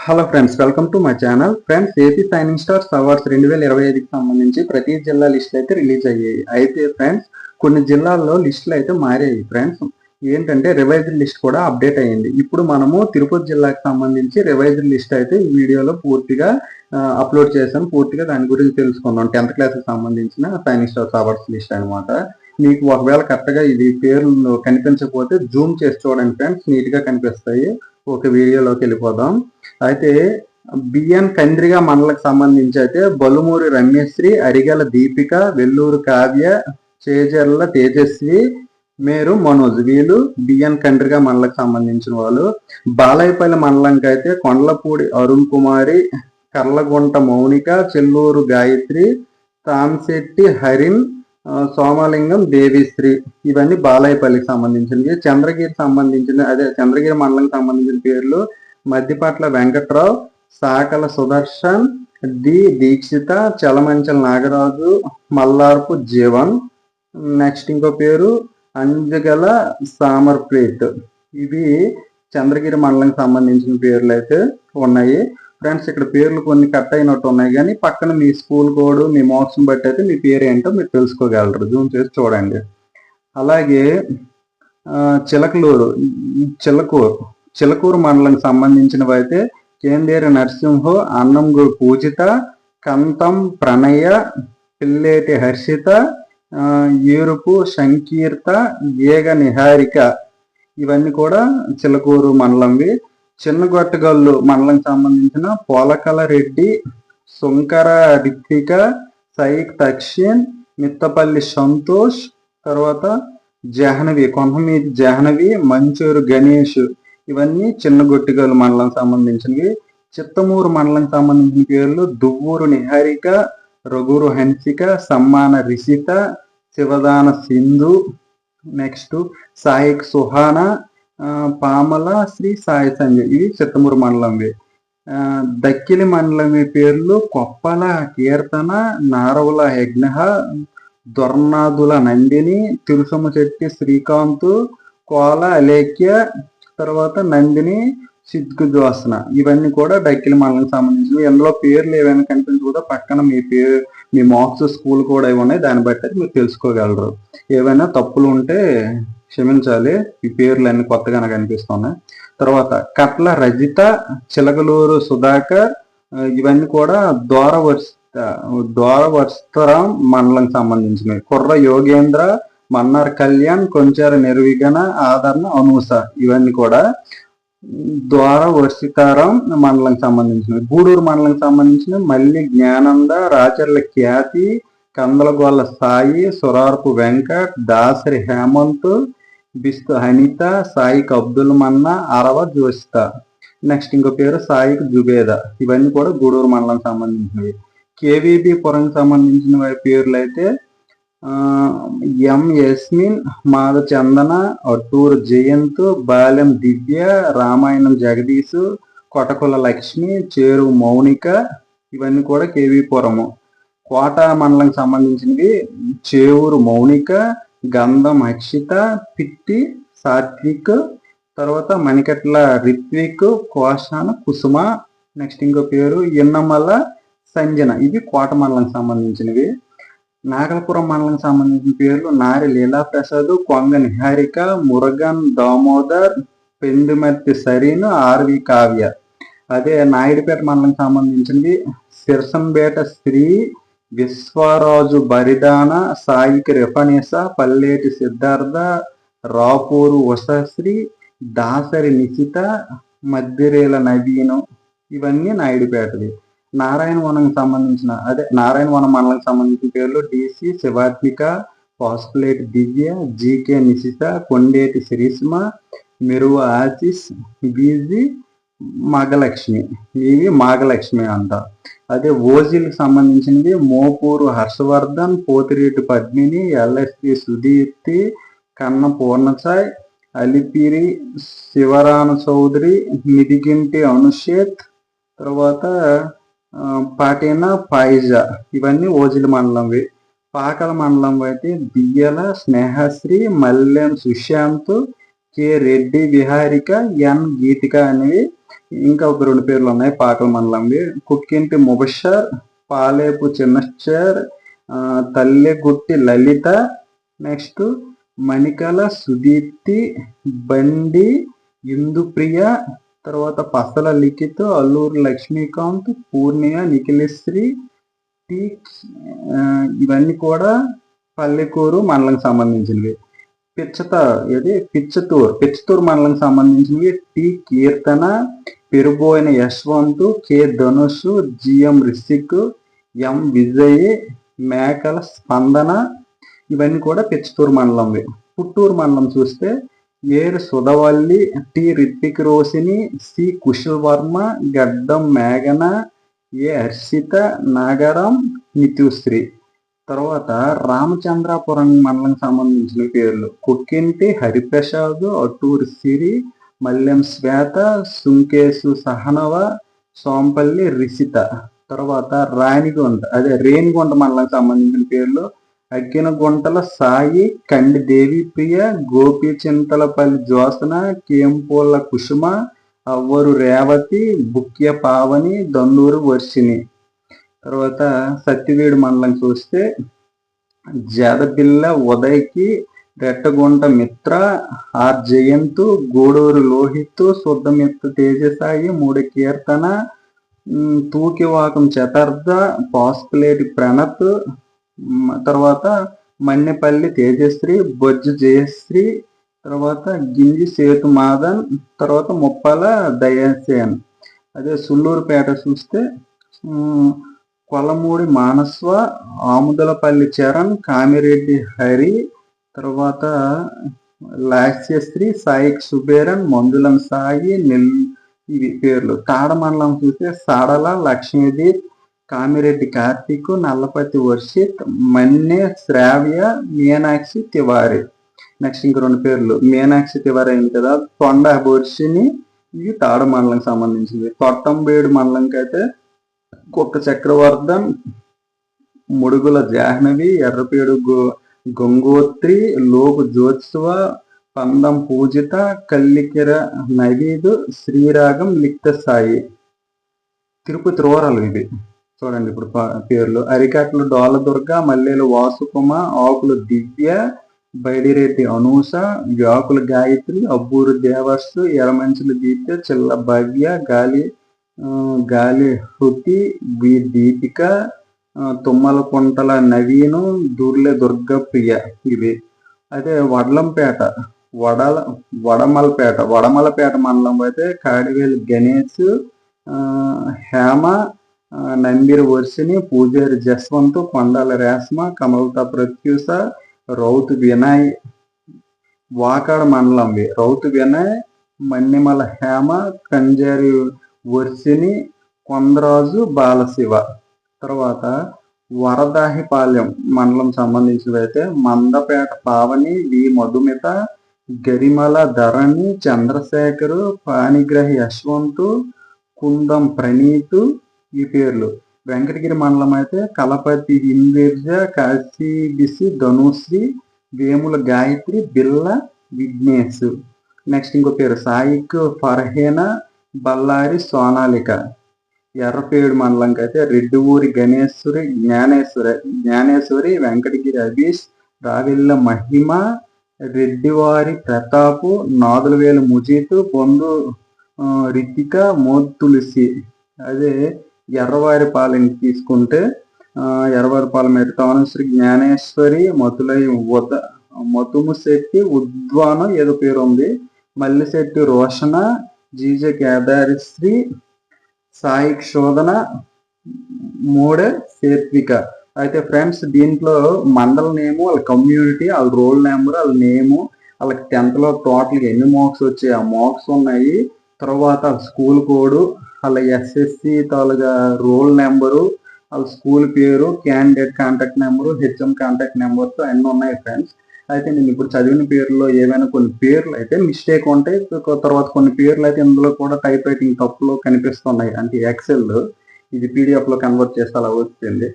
Hello friends, welcome to my channel. Friends, AP shining stars awards 2025కి సంబంధించి ప్రతి జిల్లా లిస్టులు అయితే రిలీజ్ అయ్యాయి. అయితే ఫ్రెండ్స్, కొన్ని జిల్లాల్లో లిస్టులు అయితే మారాయి. ఫ్రెండ్స్, ఏంటంటే రివైజ్డ్ లిస్ట్ కూడా అప్డేట్ అయ్యింది. ఇప్పుడు మనము తిరుపతి జిల్లాకి సంబంధించి రివైజ్డ్ లిస్ట్ అయితే ఈ వీడియోలో పూర్తిగా అప్లోడ్ చేశాను. పూర్తిగా దాని గురించి తెలుసుకుందాం. 10th క్లాస్కి సంబంధించిన సైనింగ్ స్టార్స్ అవార్డ్స్ లిస్ట్ అనమాట. మీకు ఒకవేళ కరెక్ట్గా ఇది పేర్లు కనిపించకపోతే జూమ్ చేసి చూడండి ఫ్రెండ్స్, నీట్గా కనిపిస్తాయి. ఒక వీడియోలోకి వెళ్ళిపోదాం. అయితే బిఎన్ కంద్రిగా మండలకు సంబంధించి అయితే బలుమూరి రమ్యశ్రీ, అరిగల దీపిక, వెల్లూరు కావ్య, చేజర్ల తేజస్వి, మేరు మనోజ్, వీళ్ళు బిఎన్ కండ్రిగా మండలకు సంబంధించిన వాళ్ళు. బాలయపల్లి మండలంకి అయితే కొండలపూడి అరుణ్ కుమారి, కర్లగుంట మౌనిక, చెల్లూరు గాయత్రి, తాంశెట్టి హరిన్, సోమలింగం, దేవిశ్రీ, ఇవన్నీ బాలయపల్లికి సంబంధించినవి. చంద్రగిరి మండలంకి సంబంధించిన పేర్లు మద్దిపట్ల వెంకట్రావు, సాకల సుదర్శన్, డి దీక్షిత, చలమంచల నాగరాజు, మల్లార్పు జీవన్. నెక్స్ట్ ఇంకో పేరు అంజగల సామర్ప్రీత్. ఇవి చంద్రగిరి మండలంకి సంబంధించిన పేర్లు అయితే ఉన్నాయి. ఫ్రెండ్స్, ఇక్కడ పేర్లు కొన్ని కట్ అయినట్టు ఉన్నాయి, కానీ పక్కన మీ స్కూల్ కోడ్, మీ మార్క్స్ని బట్టి అయితే మీ పేరు ఏంటో మీరు తెలుసుకోగలరు. జూమ్ చేసి చూడండి. అలాగే చిలకూరు మండలానికి సంబంధించినవి అయితే కేందేరి నరసింహో, అన్నంగూరు పూజిత, కంతం ప్రణయ, పిల్లేటి హర్షిత, ఏరుపు సంకీర్త, ఏగ నిహారిక, ఇవన్నీ కూడా చిలకూరు మండలంవి. చిన్నగొట్టగల్లు మండలం సంబంధించిన పోలకల రెడ్డి, సుంకర రిత్విక, సైక్ తక్షిన్, మిత్తపల్లి సంతోష్, తర్వాత జాహ్నవి, కొండమీది జాహ్నవి, మంచూరు గణేష్, ఇవన్నీ చిన్నగొట్టిగల్లు మండలం సంబంధించినవి. చిత్తమూరు మండలం సంబంధించిన పేర్లు దువ్వూరు నిహారిక, రఘురు హన్సిక, సమ్మాన రిషిత, శివదాన సింధు, నెక్స్ట్ సాయిక్ సుహానా, పామల శ్రీ సాయి సంజయ్, ఇవి చిత్తమూరు మండలంవి. దక్కిలి మండలం పేర్లు కొప్పల కీర్తన, నారవుల యజ్ఞ, దొర్నాదుల నందిని, తిరుసమశెట్టి శ్రీకాంత్, కోల అలేఖ్య, తర్వాత నందిని సిద్గుజోస్న, ఇవన్నీ కూడా డక్కిలి మండలం సంబంధించినవి. ఇందులో పేర్లు ఏవైనా కనిపించకపోతే పక్కన మీ మార్క్స్, స్కూల్ కూడా ఇవి ఉన్నాయి, దాన్ని బట్టి మీరు తెలుసుకోగలరు. ఏవైనా తప్పులు ఉంటే క్షమించాలి, ఈ పేర్లు అన్ని కొత్తగానే కనిపిస్తున్నాయి. తర్వాత కట్ల రజిత, చిలకలూరు సుధాకర్, ఇవన్నీ కూడా ద్వారవర్స్తరం మండలం సంబంధించినవి. కుర్ర యోగేంద్ర, మన్నార్ కళ్యాణ్, కొంచెర నిర్విఘ్న, ఆదరణ అనూస, ఇవన్నీ కూడా ద్వారవర్షితారం మండలం సంబంధించినవి. గూడూరు మండలం సంబంధించిన మల్లి జ్ఞానంద, రాచర్ల ఖ్యాతి, కందలగొల్ల సాయి, సురార్పు వెంకట్, దాసరి హేమంత్, బిస్తు హనిత, సాయిక్ అబ్దుల్ మన్నా, అరవ జోసిత. నెక్స్ట్ ఇంకో పేరు సాయిక్ జుబేదా, ఇవన్నీ కూడా గూడూరు మండలం సంబంధించినవి. కేవీబీ పురంకి సంబంధించిన పేర్లు అయితే ఎం యస్మిన్, మాద చందన, అట్టూరు జయంత్, బాలెం దివ్య, రామాయణం జగదీష్, కొటకుల లక్ష్మి, చేరు మౌనిక, ఇవన్నీ కూడా కేవీ పురము. కోట మండలంకి సంబంధించినవి చేవూరు మౌనిక, గంధం అక్షిత, పిట్టి సాత్విక్, తర్వాత మణికట్ల రిత్విక్, కోశాన కుసుమ. నెక్స్ట్ ఇంకో పేరు ఇన్నమల సంజన, ఇవి కోట మండలంకి సంబంధించినవి. నాగలపురం మండలం సంబంధించిన పేర్లు నారి లీలాప్రసాద్, కొంగ నిహారిక, మురగన్ దామోదర్, పెందుమర్తి సరీన్, ఆర్వి కావ్య. అదే నాయుడుపేట మండలం సంబంధించినవి సిర్సంబేట శ్రీ, విశ్వరాజు బరిదాన, సాయికి రిఫనీస, పల్లేటి సిద్ధార్థ, రాపూరు ఉషశ్రీ, దాసరి నిశిత, మద్దిరేల నవీను, ఇవన్నీ నాయుడుపేటవి. నారాయణవనం మండలం సంబంధించిన పేర్లు డిసి శివాత్మిక, పాస్పులేటి దివ్య, జీకే నిశిత, కొండేటి శ్రీస్మ, మెరువ ఆశిష్, బీజీ మాఘలక్ష్మి, ఇవి మాఘలక్ష్మి అంట. అదే ఓజిల్కి సంబంధించినవి మోపూరు హర్షవర్ధన్, పోతిరెడ్డి పద్మిని, ఎల్ఎస్పి సుదీప్తి, కన్న పూర్ణసాయ్, అలిపిరి శివరాన చౌదరి, మిదిగింటి అనుషేత్, తర్వాత పాటేనా పాయిజా, ఇవన్నీ ఓజిలి మండలంవి. పాకల మండలం అయితే బియ్యల స్నేహశ్రీ, మల్లెం సుశాంత్, కె రెడ్డి విహారిక, ఎన్ గీతిక అనేవి ఇంకా ఒక 2 పేర్లు ఉన్నాయి పాకల మండలంవి. కుక్కింటి ముబషర్, పాలేపు చిన్నశ్చర్, తల్లెగుట్టి లలిత, నెక్స్ట్ మణికల సుదీప్తి, బండి ఇందుప్రియ, తర్వాత పసల లిఖిత్, అల్లూరు లక్ష్మీకాంత్, పూర్ణియ, నిఖిలశ్రీ, టి ఇవన్నీ కూడా పల్లెకూరు మండలం సంబంధించినవి. పిచ్చతూరు మండలం సంబంధించినవి టి కీర్తన, పెరుబోయిన యశ్వంత్, కె ధనుష్, జిఎం రిషిక్, ఎం విజయ్, మేకల స్పందన, ఇవన్నీ కూడా పిచ్చతూరు మండలంవి. పుట్టూరు మండలం చూస్తే ఏరు సుధవల్లి, టి రిత్విక్ రోషిని, సి కుశల్ వర్మ, గడ్డం మేఘన, ఏ హర్షిత, నాగరం నిత్యుశ్రీ. తర్వాత రామచంద్రాపురం మండలం సంబంధించిన పేర్లు కుక్కింటి హరిప్రసాద్, అట్టూరు సిరి, మల్లెం శ్వేత, సుంకేశు సహనవ, సోంపల్లి రిషిత. తర్వాత రేణిగుంట మండలం సంబంధించిన పేర్లు అక్కినగుంటల సాయి, కండి దేవిప్రియ, గోపి చింతలపల్లి జ్యోత్సన, కేంపోల కుసుమ, అవ్వరు రేవతి, బుక్య పావని, దండూరు వర్షిని. తర్వాత సత్తివేడు మండలం చూస్తే జదపిల్ల ఉదయ్కి, రెట్టగుంట మిత్ర, ఆర్ జయంత్, గూడూరు లోహిత్, శుద్ధమిత్ర తేజసాయి, మూడు కీర్తన, తూకివాకం చతర్ధ, పాస్పులేటి ప్రణత్, తర్వాత మన్నెపల్లి తేజశ్రీ, బొజ్జు జయశ్రీ, తర్వాత గింజి సేతు మాదన్, తర్వాత ముప్పల దయాసేన్. అదే సుల్లూరుపేట చూస్తే కొలమూడి మానస్వ, ఆముదలపల్లి చరణ్, కామిరెడ్డి హరి, తర్వాత లాస్యశ్రీ, సాయిక్ సుబేరన్, మందులం సాయి, ఇవి పేర్లు. తాడ మండలం చూస్తే సాడల లక్ష్మీదీప్, కామిరెడ్డి కార్తీక్, నల్లపతి వర్షిత్, మన్నె శ్రావ్య, మీనాక్షి తివారి. నెక్స్ట్ ఇంక 2 పేర్లు మీనాక్షి తివారి అయింది కదా, తొండ వర్షిని, ఇవి తాడ మండలం సంబంధించింది. తొట్టంబేడు మండలంకి అయితే కుక్క చక్రవర్ధన్, ముడుగుల జాహ్నవి, ఎర్రపేడు గంగోత్రి, లోపు జ్యోత్సవ, పందం పూజిత, కల్లికెర నవీద్, శ్రీరాగం లిక్త సాయి. తిరుపతి రూరల్ ఇది చూడండి ఇప్పుడు పేర్లు అరికాట్లు డోలదుర్గ, మల్లెలు వాసుకుమ, ఆకులు దివ్య, బైడిరెడ్డి అనూష, వ్యాకుల గాయత్రి, అబ్బూరు దేవర్సు, ఎరమంచుల దీప్య, చిల్ల భవ్య, గాలి హృతి, బి దీపిక, తుమ్మల కుంటల నవీను, దుర్లె దుర్గప్రియ. ఇవి అదే వడమలపేట మండలం అయితే కాడివేలు గణేష్, హేమ, నంబిరి వర్షిని, పూజారి జస్వంత్, కొండాల రేష్మ, కమలత ప్రత్యూష, రౌతు వినయ్. వాకాడ మండలం రౌతు వినయ్, మన్నిమల హేమ, కంజారి వర్షిని, కొందరాజు బాలశివ. తర్వాత వరదాహిపాలెం మండలం సంబంధించినవైతే మందపేట పావని, వి మధుమిత, గరిమల ధరణి, చంద్రశేఖరు, పానిగ్రహి యశ్వంతు, కుందం ప్రణీతు. ఈ పేర్లు. వెంకటగిరి మండలం అయితే కలపతి హిందీర్జ, కాశీబిసి ధనుశ్రీ, వేముల గాయత్రి, బిల్ల విఘ్నేష్. నెక్స్ట్ ఇంకో పేరు సాయిక్ ఫర్హేన, బల్లారి సోనాలిక. ఎర్రపేడు మండలంకి అయితే రెడ్డి ఊరి జ్ఞానేశ్వరి, వెంకటగిరి అభీష్, రావిల్ల మహిమ, రెడ్డివారి ప్రతాపు, నాదులవేలు ముజీత్, బొందు రితిక, మోతులసి. అదే ఎర్రవారిపాలెం తీసుకుంటే ఎర్రవారిపాలెం అయితే తానుశ్రీ జ్ఞానేశ్వరి, మతుముశెట్టి ఉద్వానం ఏదో పేరు ఉంది, మల్లిశెట్టి రోషణ, జీజే కేదారిశ్రీ, సాయి శోధన, మూడే సేత్విక. అయితే ఫ్రెండ్స్ దీంట్లో మండల నేము, వాళ్ళ కమ్యూనిటీ, వాళ్ళ రోల్ నెంబర్, వాళ్ళ నేము, వాళ్ళకి 10th లో టోటల్గా ఎన్ని మార్క్స్ వచ్చాయి ఆ మార్క్స్ ఉన్నాయి. తర్వాత స్కూల్ కోడ్, వాళ్ళ ఎస్ఎస్సి తాలూగా రోల్ నెంబరు, వాళ్ళ స్కూల్ పేరు, candidate contact number, HM contact numbers అన్నీ ఉన్నాయి ఫ్రెండ్స్. అయితే నేను ఇప్పుడు చదివిన పేర్లో ఏవైనా కొన్ని పేర్లు అయితే మిస్టేక్ ఉంటాయి, తర్వాత కొన్ని పేర్లు అయితే ఇందులో కూడా టైప్ రైటింగ్ తప్పులో కనిపిస్తున్నాయి. అంటే ఎక్సెల్ ఇది పీడిఎఫ్లో కన్వర్ట్ చేస్తే అలా వచ్చింది.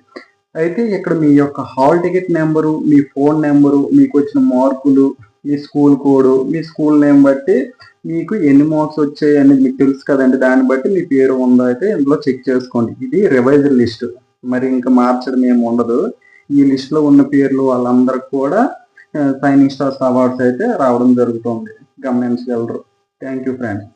అయితే ఇక్కడ మీ యొక్క హాల్ టికెట్ నెంబరు, మీ ఫోన్ నెంబరు, మీకు వచ్చిన మార్కులు, మీ స్కూల్ కోడ్, మీ స్కూల్ నేమ్ బట్టి మీకు ఎన్ని మార్క్స్ వచ్చాయి అనేది మీకు తెలుసు కదండి. దాన్ని బట్టి మీ పేరు ఉందో అయితే ఇందులో చెక్ చేసుకోండి. ఇది రివైజ్డ్ లిస్ట్, మరి ఇంకా మార్చడం ఏమి ఉండదు. ఈ లిస్ట్లో ఉన్న పేర్లు వాళ్ళందరికి కూడా షైనింగ్ స్టార్స్ అవార్డ్స్ అయితే రావడం జరుగుతుంది, గమనించగలరు. Thank you friends.